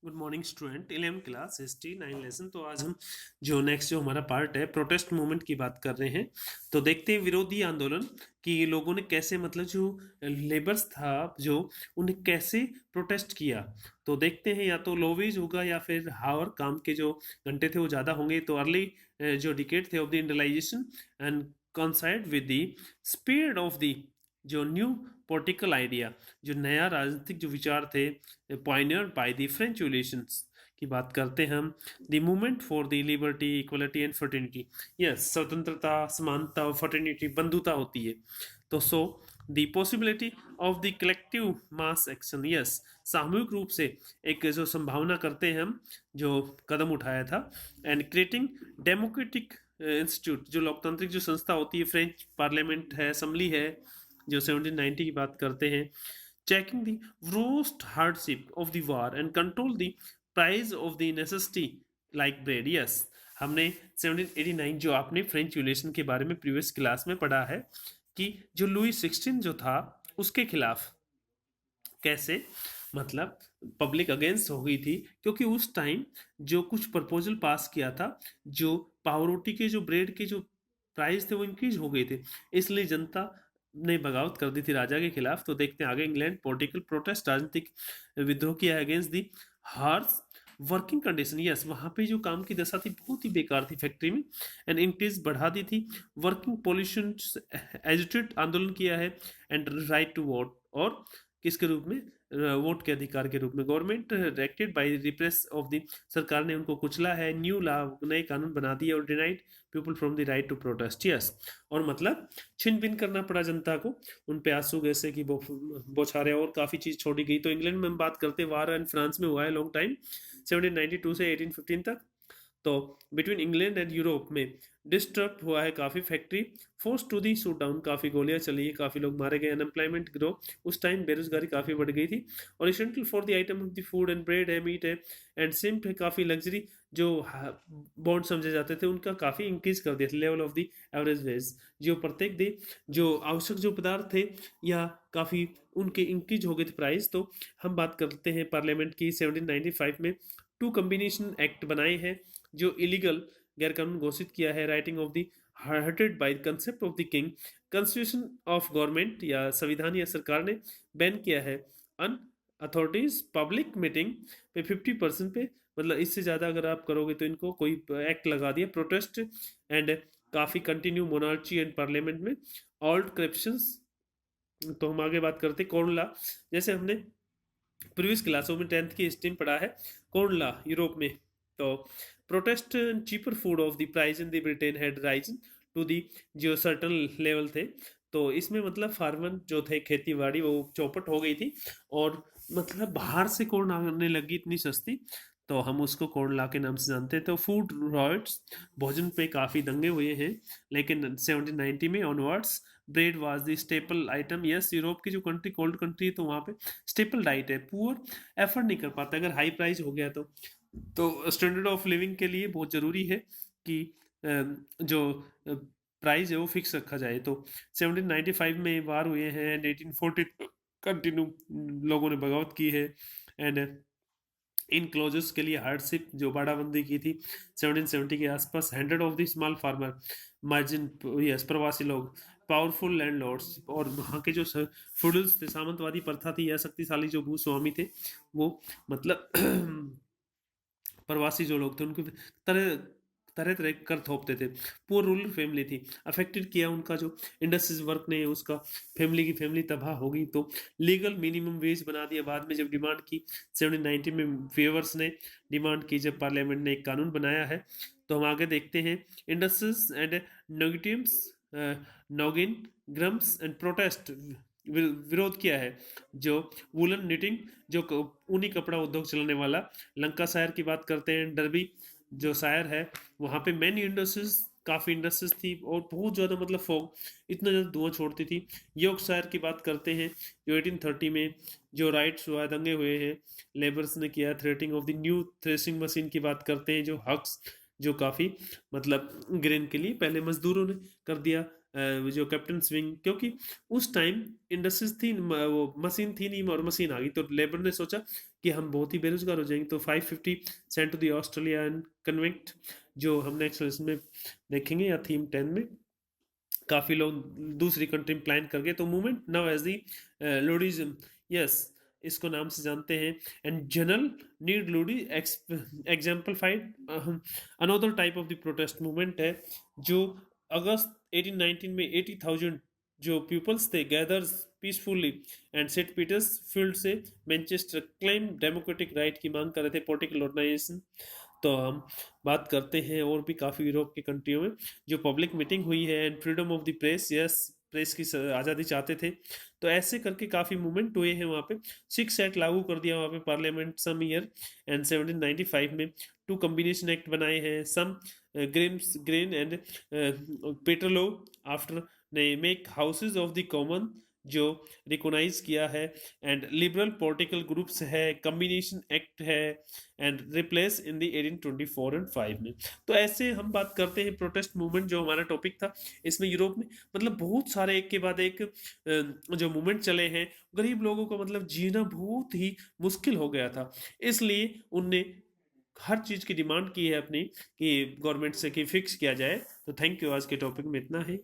Good morning student 11 class history 9 lesson. तो आज हम जो नेक्स्ट जो हमारा पार्ट है प्रोटेस्ट मूवमेंट की बात कर रहे हैं। तो देखते हैं विरोधी आंदोलन कि लोगों ने कैसे मतलब जो लेबर्स था जो उन्हें कैसे प्रोटेस्ट किया। तो देखते हैं या तो लो वेज होगा या फिर हावर काम के जो घंटे थे वो ज़्यादा होंगे। तो अर्ली जो डिकेट थे of the industrialisation and coincide with the speed of the जो न्यू पॉलिटिकल आइडिया, जो नया राजनीतिक जो विचार थे pioneered by the French Revolutions की बात करते हैं हम। The movement for the liberty equality and fraternity, yes स्वतंत्रता समानता और फर्टिनिटी बंधुता होती है। तो so the possibility of the collective mass action, yes सामूहिक रूप से एक जो संभावना करते हैं हम, जो कदम उठाया था। एंड क्रिएटिंग डेमोक्रेटिक इंस्टीट्यूट, जो लोकतांत्रिक जो संस्था होती है, फ्रेंच पार्लियामेंट है, असेंबली है, जो 1790 की बात करते हैं। Checking the roast hardship of the war and control the price of the necessity like bread, yes हमने 1789 जो आपने फ्रेंच रिवॉल्यूशन के बारे में प्रीवियस क्लास में पढ़ा है कि जो लुई 16 जो था उसके खिलाफ कैसे मतलब पब्लिक अगेंस्ट हो गई थी, क्योंकि उस टाइम जो कुछ प्रपोजल पास किया था, जो पावरोटी के जो ब्रेड के जो प्राइस थे वो इंक्रीज हो गए थे, इसलिए जनता ने बगावत कर दी थी राजा के खिलाफ। तो देखते हैं आगे। इंग्लैंड पॉलिटिकल प्रोटेस्ट, राजनीतिक विद्रोह किया है against the harsh working condition, yes वहाँ पे जो काम की दशा थी बहुत ही बेकार थी फैक्ट्री में। एंड इंक्रीज बढ़ा दी थी। वर्किंग पॉल्यूशन एजिटेड आंदोलन किया है। एंड राइट टू वोट, और किसके रूप में, वोट के अधिकार के रूप में। Government directed by repress of the, सरकार ने उनको कुचला है। न्यू लॉ, नए कानून बना दिए। और denied people from the right to protest, yes और मतलब छिन भिन करना पड़ा जनता को, उन पे आंसू जैसे कि बौछारे और काफ़ी चीज़ छोड़ी गई। तो इंग्लैंड में हम बात करते हैं, वार एंड फ्रांस में हुआ है लॉन्ग टाइम, 1792 से 1815 तक। तो बिटवीन इंग्लैंड एंड यूरोप में डिस्टर्ब हुआ है काफ़ी factory. Force to the shoot down, काफ़ी गोलियां चली है, काफ़ी लोग मारे गए। अनएम्प्लॉयमेंट ग्रो, उस टाइम बेरोजगारी काफ़ी बढ़ गई थी। और essential for the item of the food and bread है, मीट है एंड सिम्प है, काफ़ी लग्जरी जो बॉन्ड समझे जाते थे उनका काफ़ी इंक्रीज कर दिया था। Level of the average wage, जो प्रत्येक दे जो आवश्यक जो पदार्थ थे या काफ़ी उनके इंक्रीज हो गए थे प्राइस। तो हम बात करते हैं पार्लियामेंट की। 1795 में टू कम्बिनेशन एक्ट बनाए हैं जो इलीगल गैरकानून घोषित किया है। Writing of the hurted by concept of the king, constitution of government या संविधान या सरकार ने बैन किया है। अन अथॉरिटीज पब्लिक मीटिंग पे 50% पे, मतलब इससे ज़्यादा अगर आप करोगे तो इनको कोई एक्ट लगा दिया। प्रोटेस्ट एंड काफ़ी कंटिन्यू मोनार्ची एंड पार्लियामेंट में ऑल्ड करप्शंस। तो हम आगे बात करते हैं कॉर्न लॉ। जैसे हमने प्रीवियस क्लासों में 10th की हिस्ट्री में पढ़ा है कॉर्न लॉ यूरोप में। तो protest cheaper food of the price in the Britain had risen to the, जो सर्टन लेवल थे। तो इसमें मतलब फार्मर जो थे खेती बाड़ी वो चौपट हो गई थी, और मतलब बाहर से कॉर्न आने लगी इतनी सस्ती, तो हम उसको कॉर्न लॉ के नाम से जानते हैं। तो फूड रॉयट्स, भोजन पे काफ़ी दंगे हुए हैं। लेकिन 1790 में onwards bread was the staple item, yes Europe की जो कंट्री कोल्ड कंट्री है तो वहाँ पे स्टेपल डाइट है। पुअर एफर्ट नहीं कर पाता, अगर हाई प्राइस हो गया तो स्टैंडर्ड ऑफ लिविंग के लिए बहुत ज़रूरी है कि जो प्राइस है वो फिक्स रखा जाए। तो 1795 में वार हुए हैं एंड 1840 कंटिन्यू लोगों ने बगावत की है। एंड इन क्लोजेस के लिए हार्डशिप जो बाड़ाबंदी की थी 1770 के आसपास। Hundred of the small farmer margin, yes प्रवासी लोग, पावरफुल लैंडलॉर्ड्स, और वहाँ के जो फ्यूडल्स थे, सामंतवादी प्रथा थी या शक्तिशाली जो भूस्वामी थे वो मतलब प्रवासी जो लोग थे उनके तरह तरह तरह कर थोपते थे। पुअर रूरल फैमिली थी, अफेक्टेड किया उनका जो इंडस्ट्रीज वर्क ने, उसका फैमिली की फैमिली तबाह हो गई। तो लीगल मिनिमम वेज बना दिया बाद में जब डिमांड की 1790 में वेवर्स ने डिमांड की, जब पार्लियामेंट ने एक कानून बनाया है। तो हम आगे देखते हैं इंडस्ट्रीज एंड नेगेटिव्स, नोगिन ग्रम्स एंड प्रोटेस्ट, विरोध किया है जो वुलन निटिंग, जो ऊनी कपड़ा उद्योग चलाने वाला। लंकाशायर की बात करते हैं, डर्बी जो शायर है वहाँ पे मैनी इंडस्ट्रीज, काफ़ी इंडस्ट्रीज थी और बहुत ज़्यादा मतलब फॉग इतना ज़्यादा धुआं छोड़ती थी। यॉर्कशायर की बात करते हैं जो 1830 में जो राइट्स हुआ, दंगे हुए हैं, लेबर्स ने किया। Threatening of the new threshing machine की बात करते हैं, जो हक्स जो काफ़ी मतलब ग्रेन के लिए पहले मजदूरों ने कर दिया जो कैप्टन स्विंग, क्योंकि उस टाइम इंडस्ट्रीज थी, वो मशीन थी नहीं और मशीन आ गई, तो लेबर ने सोचा कि हम बहुत ही बेरोजगार हो जाएंगे, तो 550 sent to the Australia and convict, जो हम नेक्स्ट लेसन में देखेंगे या थीम 10 में, काफ़ी लोग दूसरी कंट्री में प्लान करके, तो movement now as the Luddism, yes, इसको नाम से जानते हैं। And general need Luddy exemplified another type of the protest movement है, जो अगस्त 1819 में 80,000 जो पीपल्स थे gathers peacefully and Saint Peter's Field से मैनचेस्टर क्लेम डेमोक्रेटिक राइट की मांग कर रहे थे, पॉलिटिकल ऑर्गेनाइजेशन। तो हम बात करते हैं और भी काफ़ी यूरोप की कंट्रियों में जो पब्लिक मीटिंग हुई है, and freedom of the press, yes, press की आज़ादी चाहते थे। तो ऐसे करके काफ़ी मूवमेंट हुए हैं वहाँ पे। 6 एक्ट लागू कर दिया वहाँ पे पार्लियामेंट सम ईयर, एंड 1795 में 2 कम्बिनेशन एक्ट बनाए हैं, सम ग्रेन एंड पेट्रोलो आफ्टर ने make houses of the common जो रिकोनाइज किया है, एंड लिबरल पॉलिटिकल ग्रुप्स है, कम्बिनेशन एक्ट है, and replace in the 1824 and 5 में। तो ऐसे हम बात करते हैं प्रोटेस्ट मूवमेंट, जो हमारा टॉपिक था, इसमें यूरोप में मतलब बहुत सारे एक के बाद एक जो मूवमेंट चले हैं, गरीब लोगों को मतलब जीना बहुत ही मुश्किल हो गया था, इसलिए उनने हर चीज़ की डिमांड की है अपनी, कि गवर्नमेंट से कि फिक्स किया जाए। तो थैंक यू, आज के टॉपिक में इतना है।